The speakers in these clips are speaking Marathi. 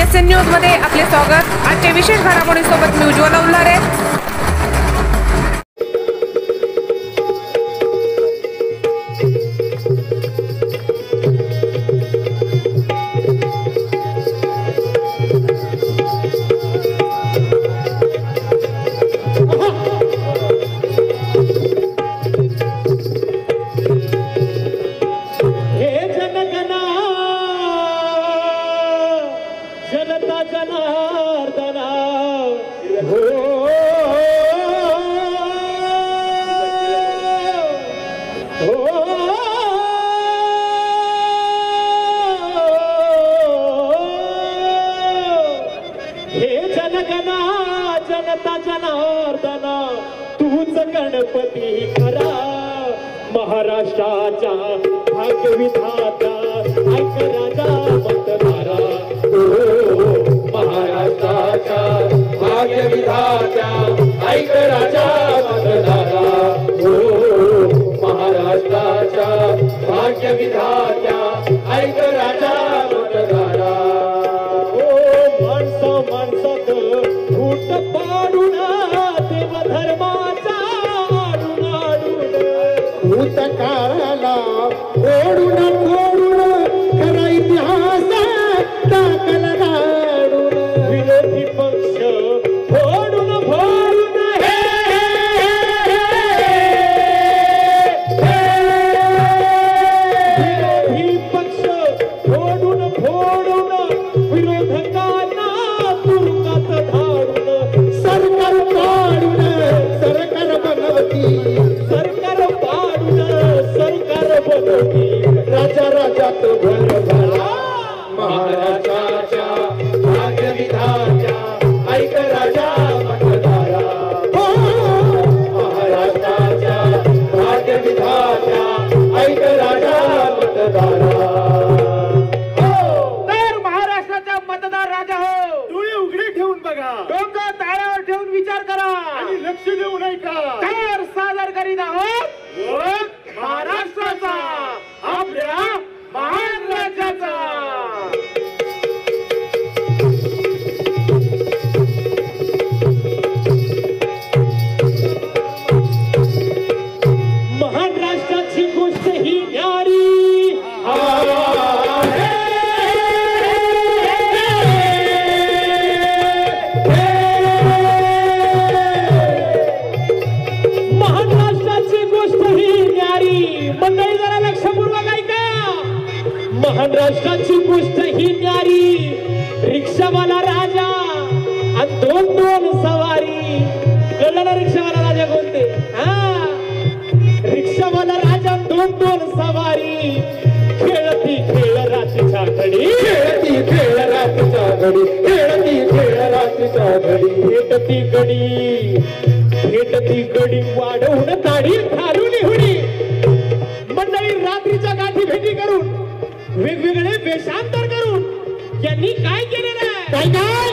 BSN न्यूज मध्ये आपले स्वागत। आजच्या विशेष घडामोडींसोबत मी उज्ज्वला उल्हारे। जनता जनार्दन तूच गणपती खरा महाराष्ट्राचा भाग्यविधाता ऐक राजा मतदारा महाराष्ट्राचा भाग्यविधाता ऐक राजा मतदारा महाराष्ट्राच्या भाग्यविधाता ऐक राजा मतदारा माणसात फूट पाडून देव धर्माचा आडून आडून भूतकाळाला ओढून ओढून खरा इतिहास टाकला गाडून विरोधी पक्ष फोडून फोडून विरोधी पक्ष फोडून फोडून विरोधकांना तुरुंगात धाडून सरकार पाडून सरकार बनवती सरकार पाडून सरकार बनवती राजा राजात भर भरा महाराजाच्या भाग्यविधात्या ऐक राजा मतदारा महाराष्ट्राच्या भाग्यविधात्या ऐक राजा मतदारा महाराष्ट्राचा मतदार राजा हो डोळे उघडे ठेवून बघा डोकं ताळ्यावर ठेवून विचार करा आणि लक्ष देऊ नये का तर सादर करीत आहोत महाराष्ट्राचा आपल्या महान राज्याचा महान राष्ट्राची गोष्ट ही न्यारी महान राष्ट्राची गोष्ट ही न्यारी रिक्षावाला राजा आणि दोन दोन सवारी कळलं ना रिक्षावाला राजा कोणते रिक्षावाला राजा दोन दोन सवारी खेळती खेळ रात्रीच्या घडी खेळती खेळ रात्रीच्या घडी खेळती खेळ रात्रीच्या घडी भेटती गडी वाढवून ताडी थारून हुडी मंडळी रात्रीच्या गाठी भेटी करून वेगवेगळे वेशांतर करून यांनी काय केलेलं आहे काय काय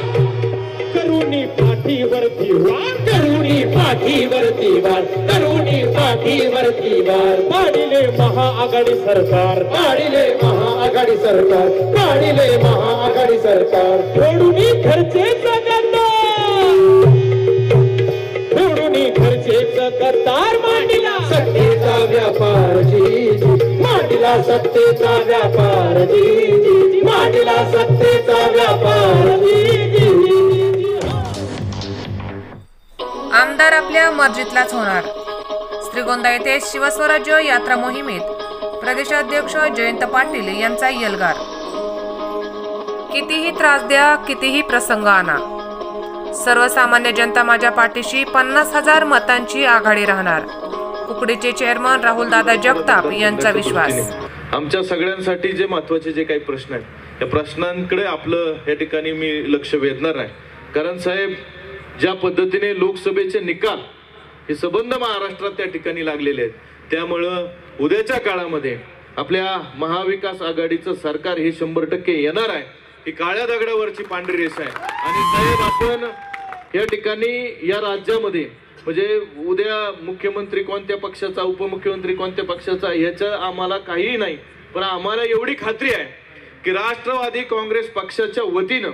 करुणी पाठीवरती वार करुणी पाठीवरती वार करुणी पाठीवरती वार पाडिले महाआघाडी सरकार पाडिले महाआघाडी सरकार पाडिले महाआघाडी सरकार फोडूनी खर्चेचा गद्दार फोडूनी खर्चेचा गद्दार मांडिला सत्तेचा व्यापार मांडिला सत्तेचा व्यापार मांडिला सत्तेचा व्यापार आमदार आपल्या मर्जीतलाच होणार। श्रीगोंदा येथे शिवस्वराज्य यात्रा मोहिमेत प्रदेशाध्यक्ष जयंत पाटील यांचा यलगार। कितीही त्रास द्या कितीही प्रसंग आणा सर्वसामान्य जनता माझ्या पाठीशी 50,000 मतांची आघाडी राहणार कुकडीचे चेअरमन राहुल दादा जगताप यांचा विश्वास। आमच्या सगळ्यांसाठी जे महत्त्वाचे जे काही प्रश्न आहेत त्या प्रश्नांकडे आपलं या ठिकाणी मी लक्ष वेधणार आहे कारण साहेब ज्या पद्धतीने लोकसभेचे निकाल हे संबंध महाराष्ट्रात त्या ठिकाणी लागलेले आहेत त्यामुळं उद्याच्या काळामध्ये आपल्या महाविकास आघाडीचं सरकार हे 100% येणार आहे ही काळ्या दगडावरची पांढरी रेष आहे आणि साहेब आपण या ठिकाणी या राज्यामध्ये म्हणजे उद्या मुख्यमंत्री कोणत्या पक्षाचा उपमुख्यमंत्री कोणत्या पक्षाचा ह्याचं आम्हाला काहीही नाही पण आम्हाला एवढी खात्री आहे की राष्ट्रवादी काँग्रेस पक्षाच्या वतीनं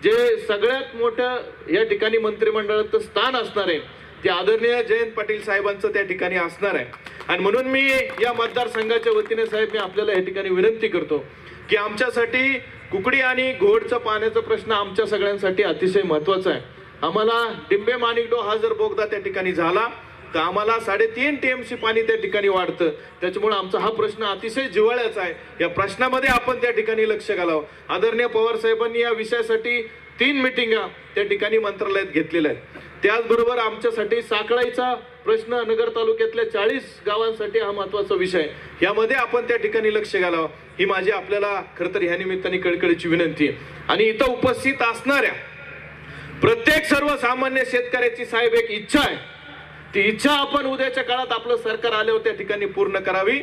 जे सगळ्यात मोठं या ठिकाणी मंत्रिमंडळाचं स्थान असणार आहे ते आदरणीय जयंत पाटील साहेबांचं त्या ठिकाणी असणार आहे. आणि म्हणून मी या मतदारसंघाच्या वतीने साहेब मी आपल्याला या ठिकाणी विनंती करतो की आमच्यासाठी कुकडी आणि घोडचा पाण्याचा प्रश्न आमच्या सगळ्यांसाठी अतिशय महत्वाचा आहे. आम्हाला डिंबे माणिकडो हा जर बोगदा त्या ठिकाणी झाला तर आम्हाला 3.5 TMC पाणी त्या ठिकाणी वाढतं. त्याच्यामुळे आमचा हा प्रश्न अतिशय जिव्हाळ्याचा आहे. या प्रश्नामध्ये आपण त्या ठिकाणी लक्ष घालावं. आदरणीय पवार साहेबांनी या विषयासाठी 3 मिटिंगा त्या ठिकाणी मंत्रालयात घेतलेल्या आहेत. त्याचबरोबर आमच्यासाठी साखळाईचा प्रश्न नगर तालुक्यातल्या 40 गावांसाठी हा महत्वाचा विषय आहे. यामध्ये आपण त्या ठिकाणी लक्ष घालावं ही माझी आपल्याला खरं तर ह्या निमित्ताने कळकळीची विनंती आहे. आणि इथं उपस्थित असणाऱ्या प्रत्येक सर्वसामान्य शेतकऱ्याची साहेब एक इच्छा आहे. ती इच्छा आपण उद्याच्या काळात आपलं सरकार आल्यावर त्या ठिकाणी पूर्ण करावी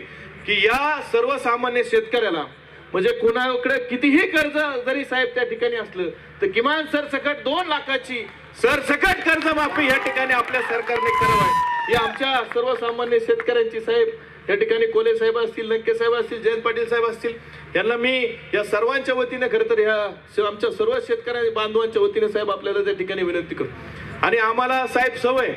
की या सर्वसामान्य शेतकऱ्याला म्हणजे कुणाकडे कितीही कर्ज जरी साहेब त्या ठिकाणी असलं तर किमान सरसकट 2 लाखाची सरसकट कर्जमाफी या ठिकाणी आपल्या सरकारने करावी. ही आमच्या सर्वसामान्य शेतकऱ्यांची साहेब या ठिकाणी कोले साहेब असतील, लंके साहेब असतील, जयंत पाटील साहेब असतील यांना मी या सर्वांच्या वतीने खरं तर ह्या आमच्या सर्व शेतकरी बांधवांच्या वतीने साहेब आपल्याला त्या ठिकाणी विनंती करतो. आणि आम्हाला साहेब सवय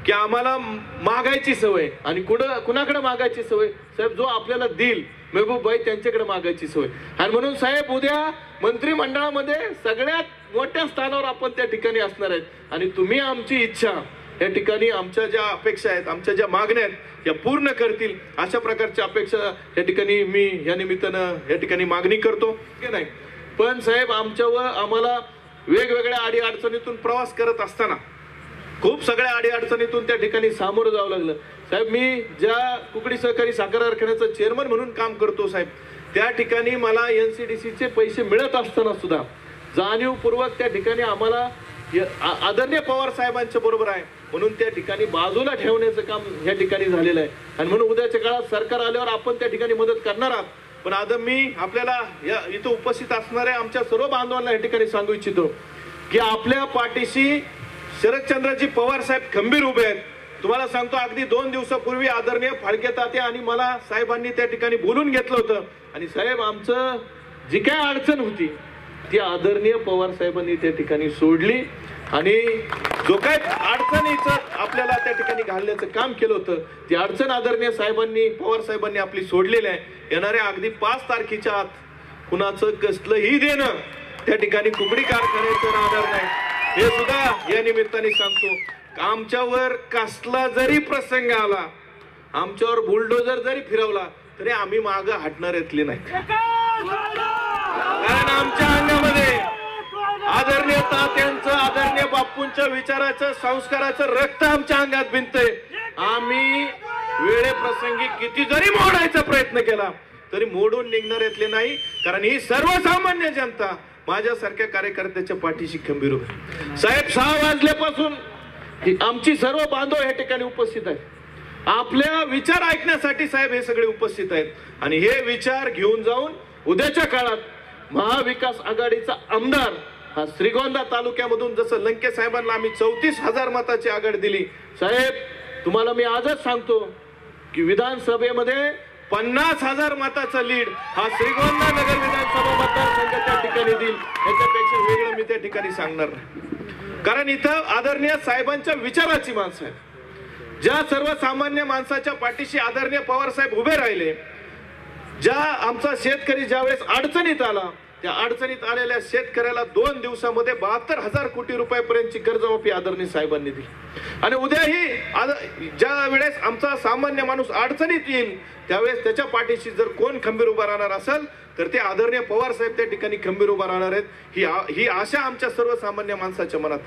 की आम्हाला मागायची सवय आणि कुणाकडे मागायची सवय साहेब जो आपल्याला देईल महबूब भाई त्यांच्याकडे मागायची सवय. आणि म्हणून साहेब उद्या मंत्रिमंडळामध्ये सगळ्यात मोठ्या स्थानावर आपण त्या ठिकाणी असणार आहेत. आणि तुम्ही आमची इच्छा या ठिकाणी आमच्या ज्या अपेक्षा आहेत आमच्या ज्या मागण्या आहेत या पूर्ण करतील अशा प्रकारच्या अपेक्षा या ठिकाणी मी या निमित्तानं या ठिकाणी मागणी करतो नाही. पण साहेब आमच्यावर आम्हाला वेगवेगळ्या अडीअडचणीतून प्रवास करत असताना खूप सगळ्या अडीअडचणीतून त्या ठिकाणी सामोरं जावं लागलं. साहेब मी ज्या कुकडी सहकारी साखर कारखान्याचं चेअरमन म्हणून काम करतो साहेब त्या ठिकाणी मला NCDCचे पैसे मिळत असताना सुद्धा जाणीवपूर्वक त्या ठिकाणी आम्हाला आदरणीय पवार साहेबांच्या बरोबर आहे म्हणून त्या ठिकाणी बाजूला ठेवण्याचं काम या ठिकाणी झालेलं आहे. आणि म्हणून उद्याच्या काळात सरकार आल्यावर आपण त्या ठिकाणी मदत करणार आहात. पण आता मी आपल्याला या इथं उपस्थित असणाऱ्या आमच्या सर्व बांधवांना या ठिकाणी सांगू इच्छितो की आपल्या पाठीशी शरदचंद्रजी पवार साहेब खंबीर उभे आहेत. तुम्हाला सांगतो अगदी 2 दिवसापूर्वी आदरणीय फाळके तात्या आणि मला साहेबांनी त्या ठिकाणी बोलून घेतलं होतं. आणि साहेब आमचं जी काय अडचण होती ती आदरणीय पवार साहेबांनी त्या ठिकाणी सोडली आणि जो काय अडचणीचं आपल्याला त्या ठिकाणी घालण्याचं काम केलं होतं ती अडचण आदरणीय साहेबांनी पवार साहेबांनी आपली सोडलेली आहे. येणाऱ्या अगदी 5 तारखेच्या आत कुणाचं कसलंही देणं त्या ठिकाणी कुकडी कारखान्याचं राहणार नाही हे सुद्धा या निमित्ताने सांगतो. आमच्यावर कसला जरी प्रसंग आला आमच्यावर बुलडोजर जरी फिरवला तरी आम्ही माग हटणाऱ्यातले नाही. कारण आमच्या अंगामध्ये आदरणीय तात्यांचं आदरणीय बापूंच्या विचाराचं संस्काराचं रक्त आमच्या अंगात भिनतंय. आम्ही वेळेप्रसंगी किती जरी मोडायचा प्रयत्न केला तरी मोडून निघणाऱ्यातले नाही. कारण ही सर्वसामान्य जनता माझ्यासारख्या कार्यकर्त्याच्या पाठीशी खंबीर उभे. साहेब 6 वाजल्यापासून आमची सर्व बांधव या ठिकाणी उपस्थित आहेत. आपल्या विचार ऐकण्यासाठी साहेब हे सगळे उपस्थित आहेत. आणि हे विचार घेऊन जाऊन उद्याच्या काळात महाविकास आघाडीचा आमदार हा श्रीगोंदा तालुक्यामधून जसं लंके साहेबांना आम्ही 34,000 मताची आघाडी दिली साहेब तुम्हाला मी आजच सांगतो की विधानसभेमध्ये 50,000 मताचा लीड हा श्रीगोंदा नगर विधानसभा मतदारसंघ त्या ठिकाणी देईल. याच्यापेक्षा वेगळं मी त्या ठिकाणी सांगणार नाही. कारण इथं आदरणीय साहेबांच्या विचाराची माणसं आहेत. ज्या सर्वसामान्य माणसाच्या पाठीशी आदरणीय पवार साहेब उभे राहिले. ज्या आमचा शेतकरी ज्यावेळेस अडचणीत आला त्या अडचणीत आलेल्या शेतकऱ्याला 2 दिवसामध्ये 72,000 कोटी रुपयापर्यंतची कर्जमाफी आदरणीय साहेबांनी दिली. आणि उद्याही ज्या वेळेस आमचा सामान्य माणूस अडचणीत येईल त्यावेळेस त्याच्या पाठीशी जर कोण खंबीर उभा राहणार असेल तर ते आदरणीय पवार साहेब त्या ठिकाणी खंबीर उभा राहणार आहेत. ही आशा आमच्या सर्वसामान्य माणसाच्या मनात.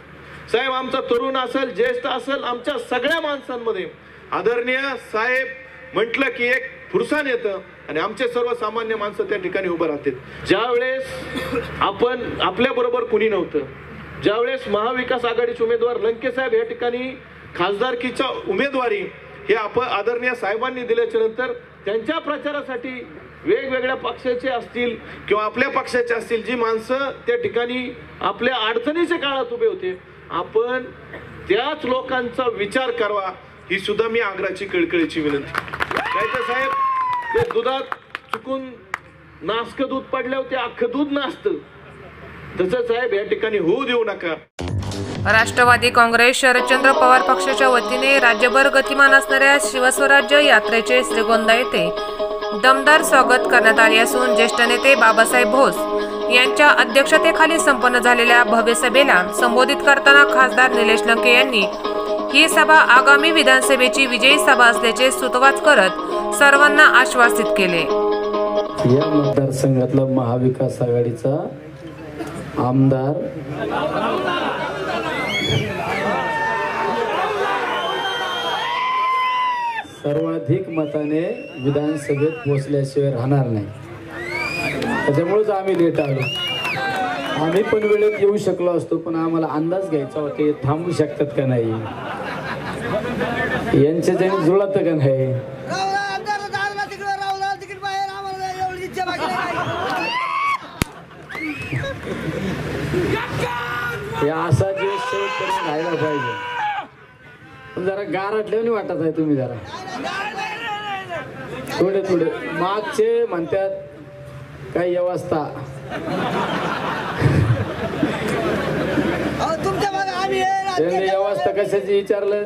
साहेब आमचा तरुण असेल ज्येष्ठ असेल आमच्या सगळ्या माणसांमध्ये आदरणीय साहेब म्हटलं की एक फुरसाण येतं आणि आमचे सर्वसामान्य माणसं त्या ठिकाणी उभं राहतात. ज्यावेळेस आपण आपल्या बरोबर कुणी नव्हतं ज्यावेळेस महाविकास आघाडीचे उमेदवार लंके साहेब या ठिकाणी खासदारकीच्या उमेदवारी हे आपण आदरणीय साहेबांनी दिल्याच्या नंतर त्यांच्या प्रचारासाठी वेगवेगळ्या पक्षाचे असतील किंवा आपल्या पक्षाचे असतील जी माणसं त्या ठिकाणी आपल्या अडचणीच्या काळात उभे होते आपण त्याच लोकांचा विचार करावा ही सुद्धा मी आग्रहाची कळकळीची विनंती. काय तर साहेब ते दुधात चुकून नासकं दूध पडल्यावर ते अख्खं दूध नासतं तसं साहेब या ठिकाणी होऊ देऊ नका. राष्ट्रवादी काँग्रेस शरदचंद्र पवार पक्षाच्या वतीने राज्यभर गतिमान असणाऱ्या शिवस्वराज्य यात्रेचे श्रीगोंदा येथे दमदार स्वागत करण्यात आले असून ज्येष्ठ नेते बाबासाहेब भोस यांच्या अध्यक्षतेखाली संपन्न झालेल्या भव्य सभेला संबोधित करताना खासदार निलेश लंके यांनी ही सभा आगामी विधानसभेची विजयी सभा असल्याचे सूतवाच करत सर्वांना आश्वासित केले. या मतदारसंघातला महाविकास आघाडीचा आमदार सर्वाधिक मताने विधानसभेत पोहोचल्याशिवाय राहणार नाही. त्याच्यामुळेच आम्ही लेट आलो. आम्ही पण वेळेत येऊ शकलो असतो, पण आम्हाला अंदाज घ्यायचा होता हे थांबू शकतात का नाही, यांच्या ज्याने जुळत का नाही. असा दिवस शेवटपर्यंत राहायला पाहिजे. पण जरा गारटल्याने वाटत आहे तुम्ही जरा थोडे थोडे मागचे म्हणतात काही व्यवस्था त्यांनी व्यवस्था कशाची विचारलं.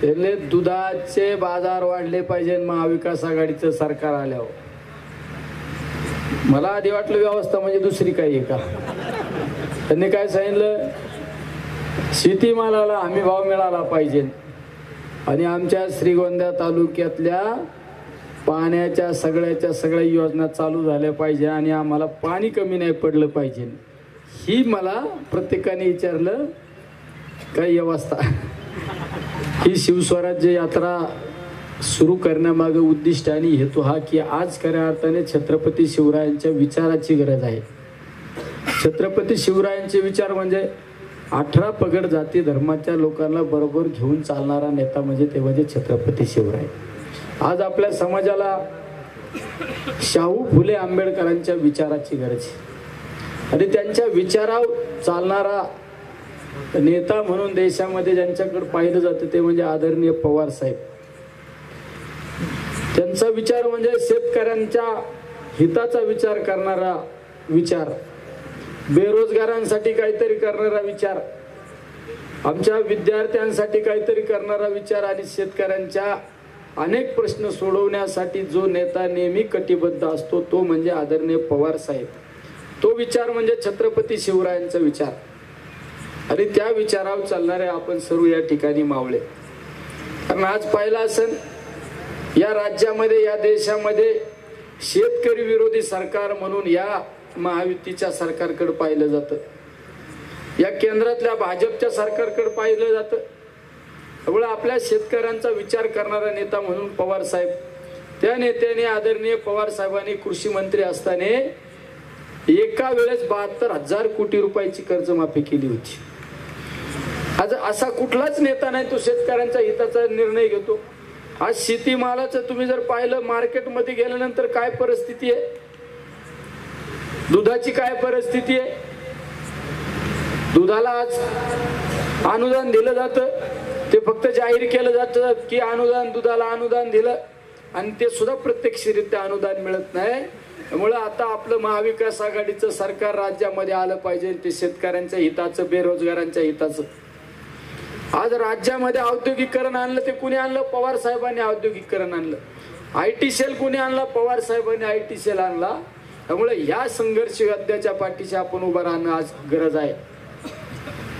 त्यांनी दुधाचे बाजार वाढले पाहिजे महाविकास आघाडीचं सरकार आल्यावर. मला आधी वाटलं व्यवस्था म्हणजे दुसरी काही आहे का. त्यांनी काय सांगितलं, शेतीमालाला हमी भाव मिळाला पाहिजे आणि आमच्या श्रीगोंदा तालुक्यातल्या पाण्याच्या सगळ्या योजना चालू झाल्या पाहिजे आणि आम्हाला पाणी कमी नाही पडलं पाहिजे. ही मला प्रत्येकाने विचारलं काही व्यवस्था. ही शिवस्वराज्य यात्रा सुरू करण्यामागे उद्दिष्ट आणि हेतू हा की आज खऱ्या अर्थाने छत्रपती शिवरायांच्या विचाराची गरज आहे. छत्रपती शिवरायांचे विचार म्हणजे 18 पगड जाती धर्माच्या लोकांना बरोबर घेऊन चालणारा नेता म्हणजे ते म्हणजे छत्रपती शिवराय. आज आपल्या समाजाला शाहू फुले आंबेडकरांच्या विचाराची गरज आहे आणि त्यांच्या विचारावर चालणारा नेता म्हणून देशामध्ये ज्यांच्याकडे पाहिलं जातं ते म्हणजे आदरणीय पवार साहेब. त्यांचा विचार म्हणजे शेतकऱ्यांच्या हिताचा विचार करणारा विचार, बेरोजगारांसाठी काहीतरी करणारा विचार, आमच्या विद्यार्थ्यांसाठी काहीतरी करणारा विचार आणि शेतकऱ्यांच्या अनेक प्रश्न सोडवण्यासाठी जो नेता नेहमी कटिबद्ध असतो तो म्हणजे आदरणीय पवार साहेब. तो विचार म्हणजे छत्रपती शिवरायांचा विचार आणि त्या विचारावर चालणारे आपण सर्व या ठिकाणी मावळे. कारण आज पाहिलं असेल या राज्यामध्ये या देशामध्ये शेतकरी विरोधी सरकार म्हणून या महायुतीच्या सरकारकडे पाहिलं जातं, या केंद्रातल्या भाजपच्या सरकारकडे पाहिलं जातं. त्यामुळे आपल्या शेतकऱ्यांचा विचार करणारा नेता म्हणून पवार साहेब, त्या नेत्याने आदरणीय पवार साहेबांनी कृषी मंत्री असताना एका वेळेस 72,000 कोटी रुपयाची कर्जमाफी केली होती. आज असा कुठलाच नेता नाही तो शेतकऱ्यांच्या हिताचा निर्णय घेतो. आज शेतीमालाचं तुम्ही जर पाहिलं मार्केटमध्ये गेल्यानंतर काय परिस्थिती आहे, दुधाची काय परिस्थिती आहे. दुधाला आज अनुदान दिलं जातं, ते फक्त जाहीर केलं जातं की अनुदान, दुधाला अनुदान दिलं आणि ते सुद्धा प्रत्यक्षरित्या अनुदान मिळत नाही. त्यामुळे आता आपलं महाविकास आघाडीचं सरकार राज्यामध्ये आलं पाहिजे, ते शेतकऱ्यांच्या हिताचं, बेरोजगारांच्या हिताचं. आज राज्यामध्ये औद्योगिकरण आणलं, ते कुणी आणलं? पवार साहेबांनी औद्योगिकरण आणलं. IT सेल कुणी आणला? पवार साहेबांनी IT सेल आणला. त्यामुळे या संघर्ष योद्ध्याच्या पाठीशी आपण उभं राहणं आज गरज आहे.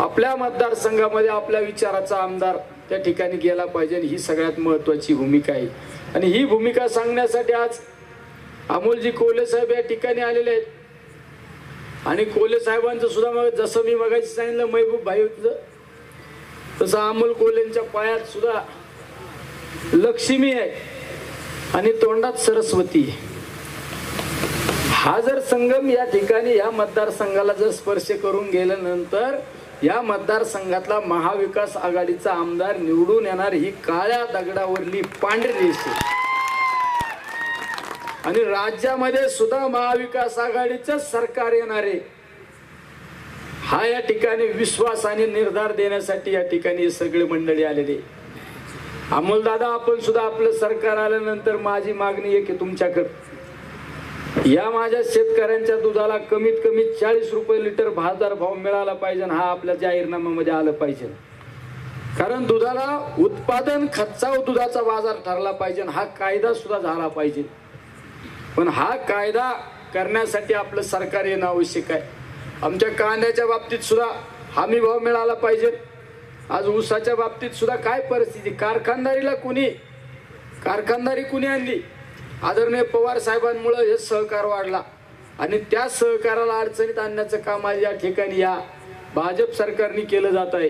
आपल्या मतदारसंघामध्ये आपल्या विचाराचा आमदार त्या ठिकाणी गेला पाहिजे, ही सगळ्यात महत्वाची भूमिका आहे. आणि ही भूमिका सांगण्यासाठी आज अमोलजी कोल्हे साहेब या ठिकाणी आलेले आहेत. आणि कोल्हे साहेबांचं सुद्धा मग जसं मी मगाशी सांगितलं महबूब भाई होतं, तसं अमोल कोल्हेंच्या पायात सुद्धा लक्ष्मी आहे आणि तोंडात सरस्वती आहे. हा जर संगम या ठिकाणी या मतदारसंघाला जर स्पर्श करून गेल्यानंतर या मतदारसंघातला महाविकास आघाडीचा आमदार निवडून येणार, ही काळ्या दगडावरली पांढरी रेष आहे. आणि राज्यामध्ये सुद्धा महाविकास आघाडीचं सरकार येणार आहे, हा या ठिकाणी विश्वास आणि निर्धार देण्यासाठी या ठिकाणी सगळे मंडळी आलेले. अमोल दादा, आपण सुद्धा आपलं सरकार आल्यानंतर माझी मागणी आहे की तुमच्याकडे या माझ्या शेतकऱ्यांच्या दुधाला कमीत कमी 40 रुपये लिटर बाजार भाव मिळाला पाहिजे, हा आपल्या जाहीरनाम्यामध्ये आलं पाहिजे. कारण दुधाला उत्पादन खर्चाव दुधाचा बाजार ठरला पाहिजे, हा कायदा सुद्धा झाला पाहिजे. पण हा कायदा करण्यासाठी आपलं सरकार येणं आवश्यक आहे. आमच्या कांद्याच्या बाबतीत सुद्धा हमी भाव मिळाला पाहिजे. आज ऊसाच्या बाबतीत सुद्धा काय परिस्थिती, कारखानदारी कुणी आणली? आदरणीय पवार साहेबांमुळे हे सहकार वाढला आणि त्या सहकाराला अडचणीत आणण्याचं काम आज या ठिकाणी या भाजप सरकारने केलं जात आहे.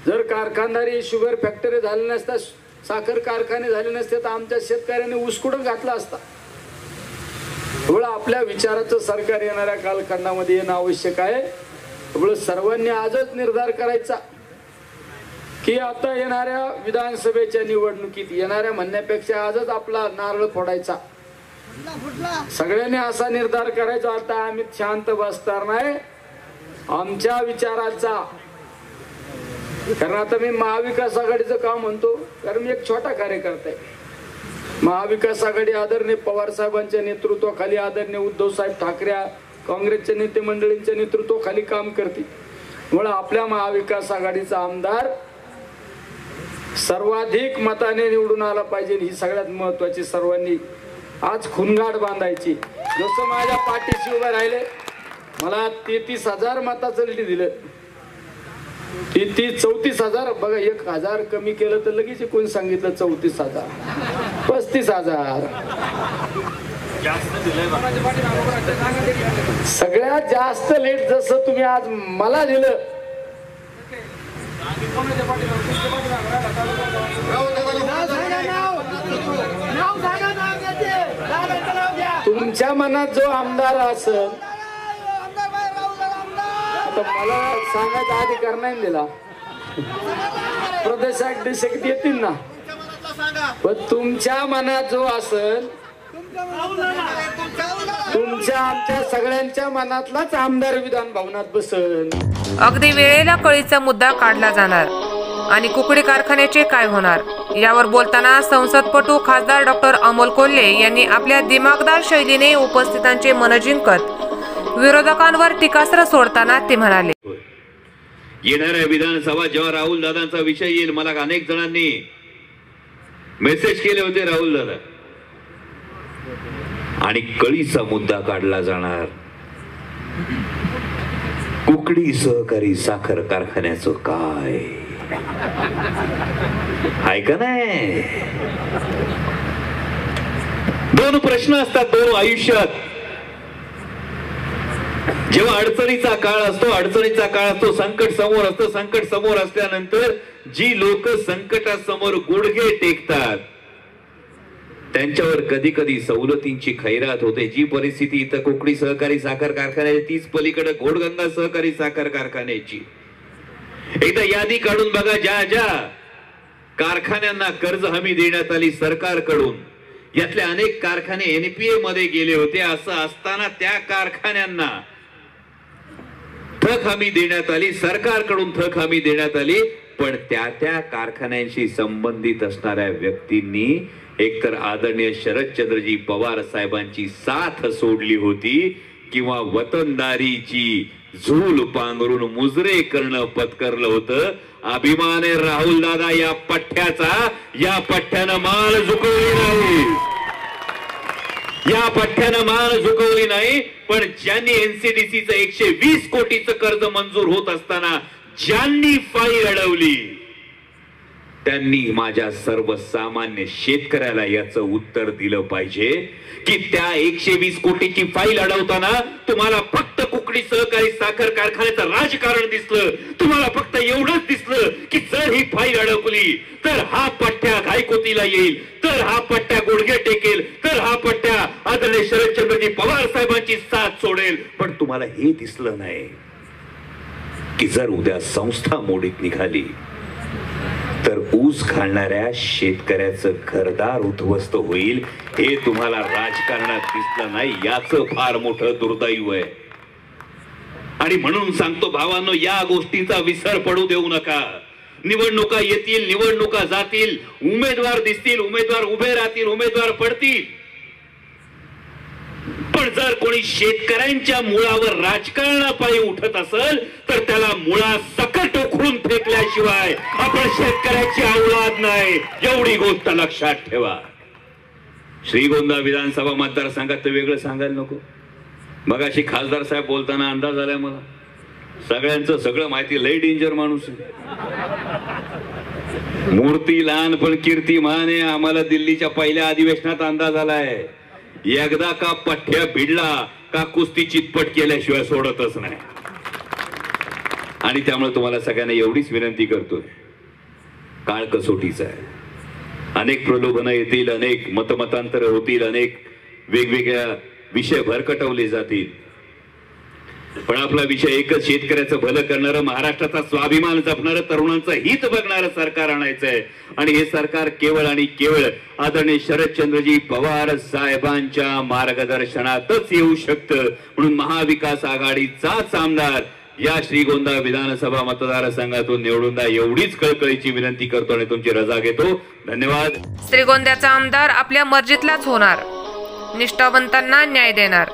जर कारखानदारी शुगर फॅक्टरी झाली नसता, साखर कारखाने झाले नसते तर आमच्या शेतकऱ्यांनी ऊसकुडं घातला असता. एवढं आपल्या विचाराचं सरकार येणाऱ्या कालखंडामध्ये येणं आवश्यक आहे. एवढं सर्वांनी आजच निर्धार करायचा की आता येणाऱ्या विधानसभेच्या निवडणुकीत येणाऱ्या म्हणण्यापेक्षा आजच आपला नारळ फोडायचा. सगळ्यांनी असा निर्धार करायचा, आता आम्ही शांत बसणार नाही आमच्या विचाराचा. कारण आता मी महाविकास आघाडीचं काम म्हणतो, कारण मी एक छोटा कार्यकर्ता आहे. महाविकास आघाडी आदरणीय पवार साहेबांच्या नेतृत्वाखाली, आदरणीय उद्धव साहेब ठाकरे काँग्रेसच्या नेते मंडळींच्या नेतृत्वाखाली काम करते. मुळे आपल्या महाविकास आघाडीचा आमदार सर्वाधिक मताने निवडून आला पाहिजे, ही सगळ्यात महत्वाची सर्वांनी आज खुणगाड बांधायची. जसं माझ्या पाठीशी उभे राहिले, मला 33,000 मताचं लीड दिलं. 34,000 बघा, 1,000 कमी केलं तर लगेच कोण सांगितलं 34,000, 35,000. सगळ्यात जास्त लीड जसं तुम्ही आज मला दिलं, तुमच्या मनात जो आमदार असेल, आता मला सांगायचा अधिकार नाही दिला, प्रदेशाध्यक्ष येतील ना, पण तुमच्या मनात जो असेल, तुमच्या आमच्या सगळ्यांच्या मनातलाच आमदार विधान भवनात बसेल. अगदी वेळेला कळीचा मुद्दा काढला जाणार आणि कुकडी कारखान्याचे काय होणार यावर बोलताना संसदपटू खासदार डॉक्टर अमोल कोल्हे यांनी आपल्या दिमागदार शैलीने उपस्थितांचे मन जिंकत विरोधकांवर टीकास्त्र सोडताना ते म्हणाले, येणाऱ्या विधानसभा जेव्हा राहुल दादांचा विषय येईल, मला अनेक जणांनी मेसेज केले होते राहुल दादा, आणि कळीचा मुद्दा काढला जाणार, कुकडी सहकारी साखर कारखान्याचं काय आहे का नाही. दोन प्रश्न असतात दोन आयुष्यात. जेव्हा अडचणीचा काळ असतो, संकट समोर असतं, संकट समोर असल्यानंतर जी लोक संकटासमोर गुडघे टेकतात त्यांच्यावर कधी कधी सवलतींची खैरात होते. जी परिस्थिती इथं कुकडी सहकारी साखर कारखान्याची, तीच पलीकडे घोडगंगा सहकारी साखर कारखान्याची. एकदा यादी काढून बघा, ज्या ज्या कारखान्यांना कर्ज हमी देण्यात आली सरकारकडून, यातले अनेक कारखाने एनपीए मध्ये गेले होते. असं असताना त्या कारखान्यांना थक हमी देण्यात आली, सरकारकडून थक हमी देण्यात आली, पण त्या कारखान्यांशी संबंधित असणाऱ्या व्यक्तींनी एकतर आदरणीय शरदचंद्रजी पवार साहेबांची साथ सोडली होती किंवा वतनदारीची झूल पांघरून मुजरे करणं पत्करलं होतं. अभिमान आहे राहुल दादा या पठ्ठ्याचा, या पठ्ठ्यानं मान झुकवली नाही, या पठ्ठ्यानं मान झुकवली नाही. पण ज्यांनी एनसीडीसीचं 120 कोटीचं कर्ज मंजूर होत असताना ज्यांनी फाईल अडवली, त्यांनी माझ्या सर्वसामान्य शेतकऱ्याला याचं उत्तर दिलं पाहिजे की त्या 120 कोटीची फाईल अडवताना तुम्हाला फक्त कुकडी सहकारी साखर कारखान्याचं राजकारण दिसलं. तुम्हाला फक्त एवढंच दिसलं की जर ही फाईल अडकली तर हा पठ्ठ्या घायकोतीला येईल, तर हा पठ्ठ्या गुडघे टेकेल, तर हा पठ्ठ्या आदरणीय शरदचंद्रजी पवार साहेबांची साथ सोडेल. पण तुम्हाला हे दिसलं नाही की जर उद्या संस्था मोडीत निघाली तर ऊस खाणाऱ्या शेतकऱ्याचं घरदार उद्ध्वस्त होईल. हे तुम्हाला राजकारणात दिसलं नाही, याचं फार मोठं दुर्दैव आहे. आणि म्हणून सांगतो भावांनो, या गोष्टीचा विसर पडू देऊ नका. निवडणुका येतील, निवडणुका जातील, उमेदवार दिसतील, उमेदवार उभे राहतील, उमेदवार पडतील. पण जर कोणी शेतकऱ्यांच्या मुळावर राजकारणापायी उठत असेल तर त्याला मुळासकट उखडून फेकल्याशिवाय आपण शेतकऱ्याची औलाद नाही, एवढी गोष्ट लक्षात ठेवा. श्रीगोंदा विधानसभा मतदारसंघात तर वेगळं सांगायला नको. मगाशी खासदार साहेब बोलताना अंदाज आलाय मला, सगळ्यांचं सगळं माहिती, लई डेंजर माणूस आहे. मूर्ती लहान पण कीर्ती महान आहे. आम्हाला दिल्लीच्या पहिल्या अधिवेशनात अंदाज आलाय, एकदा का पठ्या भिडला का कुस्ती चितपट केल्याशिवाय सोडतच नाही. आणि त्यामुळे तुम्हाला सगळ्यांना एवढीच विनंती करतोय, काळ कसोटीचा आहे. अनेक प्रलोभनं येतील, अनेक मतमतांतर होतील, अनेक वेगवेगळ्या विषय भरकटवले जातील, पण आपला विषय एकच, शेतकऱ्याचं भलं करणारं, महाराष्ट्राचा स्वाभिमान जपणारं, तरुणांचं हित बघणारं सरकार आणायचंय. आणि हे सरकार केवळ आणि केवळ आदरणीय शरदचंद्रजी पवार साहेबांच्या मार्गदर्शनातच येऊ शकतं. म्हणून महाविकास आघाडीचाच आमदार या श्रीगोंदा विधानसभा मतदारसंघातून निवडून द्या, एवढीच कळकळीची विनंती करतो आणि तुमची रजा घेतो. धन्यवाद. श्रीगोंद्याचा आमदार आपल्या मर्जीतलाच होणार, निष्ठावंतांना न्याय देणार.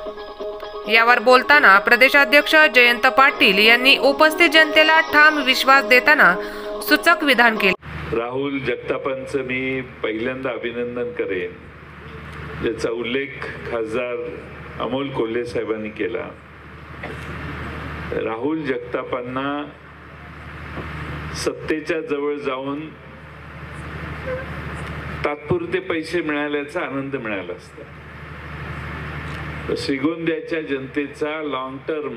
यावर बोलताना प्रदेशाध्यक्ष जयंत पाटील यांनी उपस्थित जनतेला ठाम विश्वास देताना सूचक विधान केले. राहुल जगतापांचं मी पहिल्यांदा अभिनंदन करेन, ज्याचा उल्लेख खासदार अमोल कोल्हे साहेबांनी केला. राहुल जगतापांना सत्तेच्या जवळ जाऊन तात्पुरते पैसे मिळाल्याचा आनंद मिळाला असता. श्रीगोंद्याच्या जनतेचा लॉंग टर्म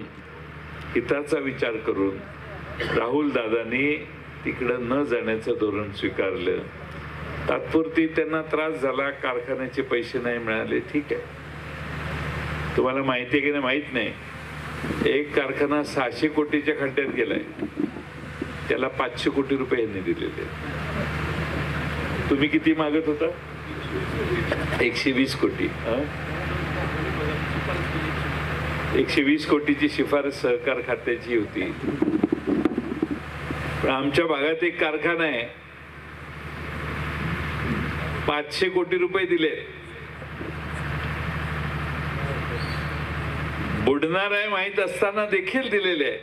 हिताचा विचार करून राहुल दादांनी तिकडं न जाण्याचं धोरण स्वीकारलं. तात्पुरती त्यांना त्रास झाला, कारखान्याचे पैसे नाही मिळाले, ठीक आहे. तुम्हाला माहिती आहे की नाही माहित नाही, एक कारखाना 600 कोटीच्या खड्ड्यात गेलाय, त्याला 500 कोटी रुपये यांनी दिलेले. तुम्ही किती मागत होता? 120 कोटी. 120 कोटीची शिफारस सहकार खात्याची होती. पण आमच्या भागात एक कारखाना आहे, 500 कोटी रुपये दिले. बुडणार आहे माहित असताना देखील दिलेले आहे.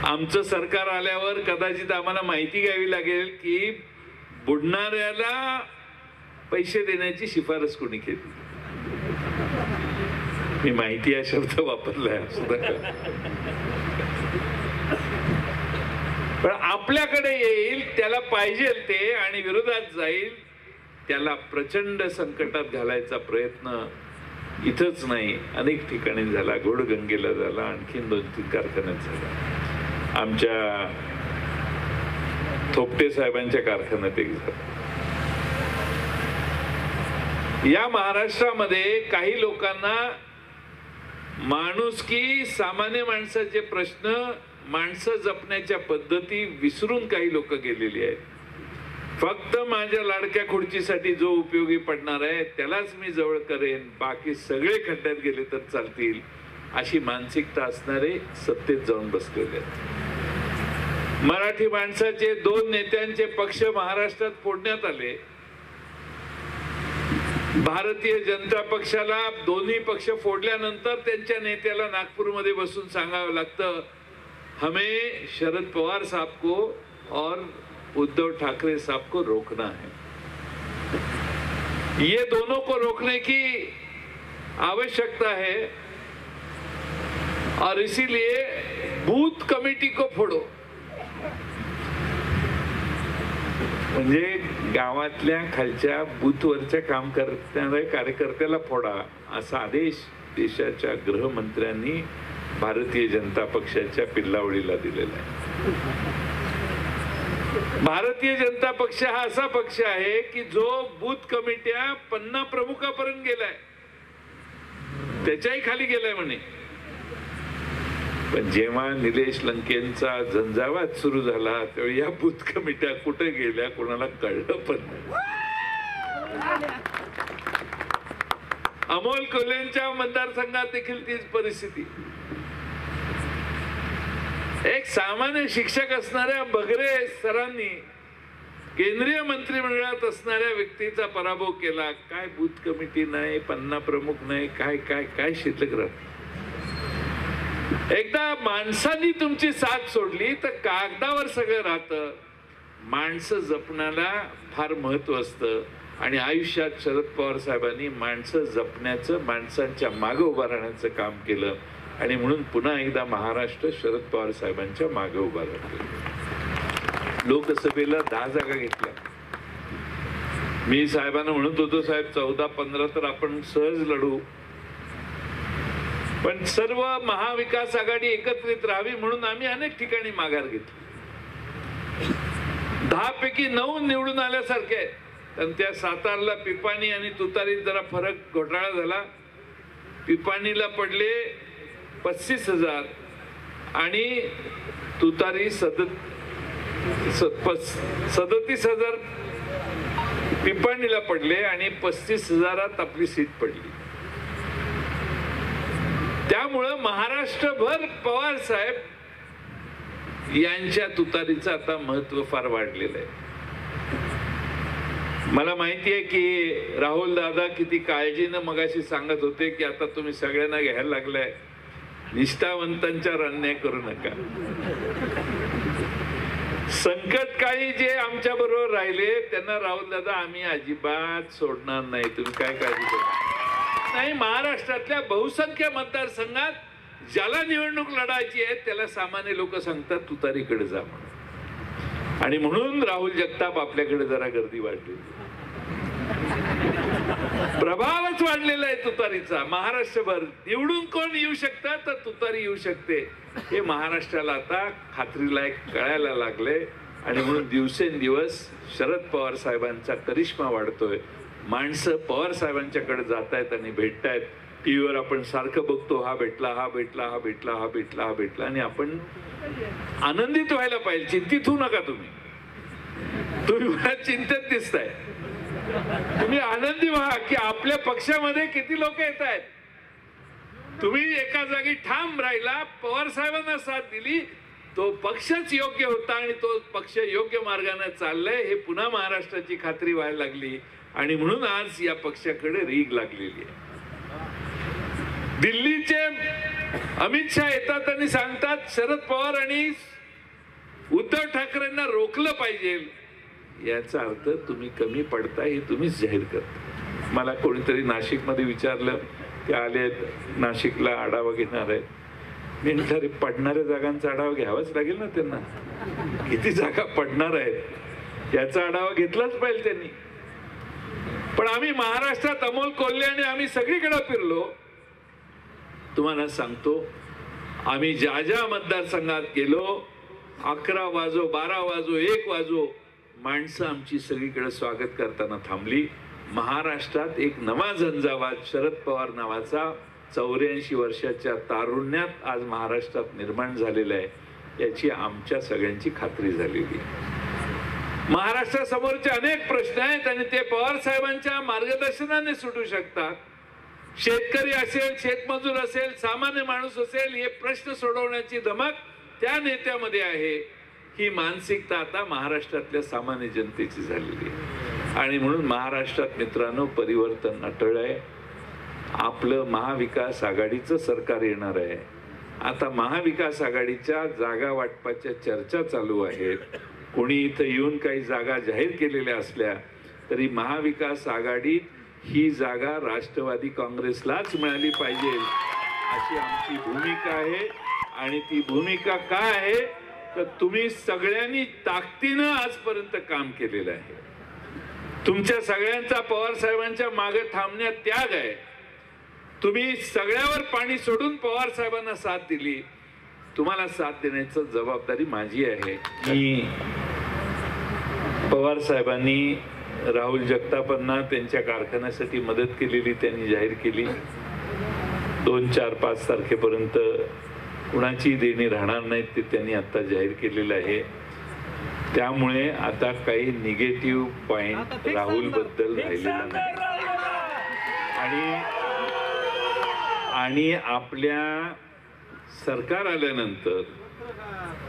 आमचं सरकार आल्यावर कदाचित आम्हाला माहिती घ्यावी लागेल की बुडणाऱ्याला पैसे देण्याची शिफारस कोणी केली. मी माहिती हा शब्द वापरलाय पण आपल्याकडे येईल त्याला पाहिजे ते आणि विरोधात जाईल त्याला प्रचंड संकटात घालायचा प्रयत्न इथंच नाही, अनेक ठिकाणी झाला. घोडगंगेला झाला, आणखीन 2-3 कारखान्यात झाला, आमच्या थोपटे साहेबांच्या कारखान्यात एक झाला. या महाराष्ट्रामध्ये काही लोकांना माणुसकी, सामान्य माणसाचे प्रश्न, माणसं जपण्याच्या पद्धती विसरून काही लोक गेलेली आहेत. फक्त माझ्या लाडक्या खुर्चीसाठी जो उपयोगी पडणार आहे त्यालाच मी जवळ करेन, बाकी सगळे खड्ड्यात गेले तर चालतील, अशी मानसिकता असणारे सत्तेत जाऊन बसलेले आहेत. मराठी माणसाचे 2 नेत्यांचे पक्ष महाराष्ट्रात फोडण्यात आले. भारतीय जनता पक्षाला दोन्ही पक्ष फोडल्यानंतर त्यांच्या नेत्याला नागपूरमध्ये बसून सांगावं लागतं, हमें शरद पवार साहब को और उद्धव ठाकरे साहब को रोकना है. ये दोनों को रोकने की आवश्यकता है और इसीलिए बूथ कमिटी को फोड़ो. म्हणजे गावातल्या खालच्या बूथवरच्या काम करणाऱ्या कार्यकर्त्याला फोडा असा आदेश देशाच्या गृहमंत्र्यांनी भारतीय जनता पक्षाच्या पिल्लावळीला दिलेला आहे. भारतीय जनता पक्ष हा असा पक्ष आहे की जो बूथ कमिट्या 50 प्रमुखापर्यंत गेलाय, त्याच्याही खाली गेलाय म्हणे. पण जेव्हा निलेश लंकेंचा झंझावात सुरू झाला तेव्हा या बूथ कमिट्या कुठे गेल्या कोणाला कळलं पण नाही. अमोल कोल्हेंच्या मतदारसंघात देखील तीच परिस्थिती. एक सामान्य शिक्षक असणाऱ्या बगरे सरांनी केंद्रीय मंत्रिमंडळात असणाऱ्या व्यक्तीचा पराभव केला. काय बूथ कमिटी नाही, पन्ना प्रमुख नाही, काय काय काय शिल्लक राहत. एकदा माणसांनी तुमची साथ सोडली तर कागदावर सगळं राहतं. माणसं जपण्याला फार महत्व असतं आणि आयुष्यात शरद पवार साहेबांनी माणसं जपण्याचं, माणसांच्या मागे उभं राहण्याचं काम केलं आणि म्हणून पुन्हा एकदा महाराष्ट्र शरद पवार साहेबांच्या मागे उभा राहतो. लोकसभेला 10 जागा घेतल्या. मी साहेबांना म्हणत होतो, साहेब 14-15 तर आपण सहज लढू, पण सर्व महाविकास आघाडी एकत्रित राहावी म्हणून आम्ही अनेक ठिकाणी माघार घेतली. 10 पैकी 9 निवडून आल्यासारखे आहेत. पण त्या सातारला पिपाणी आणि तुतारीत जरा फरक घोटाळा झाला. पिपाणीला पडले 35,000 आणि तुतारी 37,000 पिपाणीला पडले आणि 35,000 आपली सीट पडली. त्यामुळं महाराष्ट्रभर पवार साहेब यांच्या तुतारीचं आता महत्व फार वाढलेलं आहे. मला माहिती आहे की राहुल दादा किती काळजीनं मगाशी सांगत होते की आता तुम्ही सगळ्यांना घ्यायला लागलाय, निष्ठावंतांच्यावर अन्याय करू नका. संकट काळी जे आमच्या बरोबर राहिले त्यांना राहुल दादा आम्ही अजिबात सोडणार नाही, तुम्ही काय काळजी करू नाही. महाराष्ट्रातल्या बहुसंख्य मतदारसंघात ज्याला निवडणूक लढायची आहे त्याला सामान्य लोक सांगतात तुतारीकडे जा म्हणून, आणि म्हणून राहुल जगताप आपल्याकडे जरा गर्दी वाढली. प्रभावच वाढलेला आहे तुतारीचा महाराष्ट्रभर. निवडून कोण येऊ शकतं तर तुतारी येऊ शकते हे महाराष्ट्राला आता खात्रीलायक कळायला लागले आणि म्हणून दिवसेंदिवस शरद पवार साहेबांचा करिश्मा वाढतोय. माणसं पवार साहेबांच्याकडे जात आहेत आणि भेटतायत. टीव्हीवर आपण सारखं बघतो, हा भेटला, हा भेटला, हा भेटला, हा भेटला, हा भेटला, आणि आपण आनंदित व्हायला पाहिजे. चिंतित होऊ नका तुम्ही. तुम्ही मला चिंतेत दिसताय. तुम्ही आनंदी व्हा की आपल्या पक्षामध्ये किती लोक येत आहेत. तुम्ही एका जागी ठाम राहिला, पवार साहेबांना साथ दिली, तो पक्षच योग्य होता आणि तो पक्ष योग्य मार्गाने चाललाय हे पुन्हा महाराष्ट्राची खात्री व्हायला लागली आणि म्हणून आज या पक्षाकडे रीग लागलेली आहे. दिल्लीचे अमित शहा येतात आणि सांगतात शरद पवार आणि उद्धव ठाकरेंना रोखलं पाहिजे. याचा अर्थ तुम्ही कमी पडताय हे तुम्हीच जाहीर करता. मला कोणीतरी नाशिकमध्ये विचारलं, ते आले नाशिकला आढावा घेणार आहेत. मी म्हटलं पडणाऱ्या जागांचा आढावा घ्यावाच लागेल ना त्यांना. किती जागा पडणार आहेत याचा आढावा घेतलाच पाहिजे त्यांनी. पण आम्ही महाराष्ट्रात अमोल कोल्हे आणि आम्ही सगळीकडे फिरलो. तुम्हाला सांगतो, आम्ही ज्या ज्या मतदारसंघात गेलो, 11 वाजो, 12 वाजो, 1 वाजो, माणसं आमची सगळीकडे स्वागत करताना थांबली. महाराष्ट्रात एक नवा झंझावात शरद पवार नावाचा 84 वर्षाच्या तारुण्यात आज महाराष्ट्रात निर्माण झालेला आहे याची आमच्या सगळ्यांची खात्री झालेली. महाराष्ट्रासमोरचे अनेक प्रश्न आहेत आणि ते पवार साहेबांच्या मार्गदर्शनाने सुटू शकतात. शेतकरी असेल, शेतमजूर असेल, सामान्य माणूस असेल, हे प्रश्न सोडवण्याची धमक त्या नेत्यामध्ये आहे. ही मानसिकता आता महाराष्ट्रातल्या सामान्य जनतेची झालेली आहे आणि म्हणून महाराष्ट्रात मित्रांनो परिवर्तन अटळ आहे. आपलं महाविकास आघाडीचं सरकार येणार आहे. आता महाविकास आघाडीच्या जागा वाटपाच्या चर्चा चालू आहेत. कोणी इथं येऊन काही जागा जाहीर केलेल्या असल्या तरी महाविकास आघाडीत ही जागा राष्ट्रवादी काँग्रेसलाच मिळाली पाहिजे अशी आमची भूमिका आहे. आणि ती भूमिका काय आहे तर तुम्ही सगळ्यांनी ताकदीनं आजपर्यंत काम केलेलं आहे. तुमच्या सगळ्यांचा पवार साहेबांच्या मागे थांबण्यात त्याग आहे. तुम्ही सगळ्यावर पाणी सोडून पवार साहेबांना साथ दिली. तुम्हाला साथ देण्याची जबाबदारी माझी आहे. मी पवार साहेबांनी राहुल जगतापांना त्यांच्या कारखान्यासाठी मदत केलेली त्यांनी जाहीर केली. 2, 4, 5 तारखेपर्यंत कुणाची देणी राहणार नाहीत ते त्यांनी आता जाहीर केलेलं आहे. त्यामुळे आता काही निगेटिव्ह पॉइंट राहुल बद्दल राहिलेला नाही. आणि आपल्या सरकार आल्यानंतर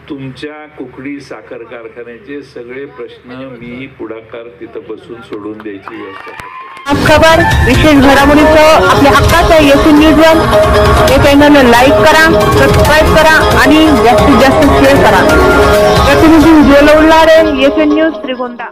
तुमच्या कुकडी साखर कारखान्याचे सगळे प्रश्न मी पुढाकार तिथं बसून सोडून द्यायची व्यवस्था करतो. खबर विशेष घडामोडीचं आपल्या हक्काचं एसएन न्यूजवर हे चॅनल लाईक करा, सबस्क्राईब करा आणि जास्तीत जास्त शेअर करा. प्रतिनिधी उज्ज्वल उल्हारे, एसएन न्यूज, श्रीगोंदा.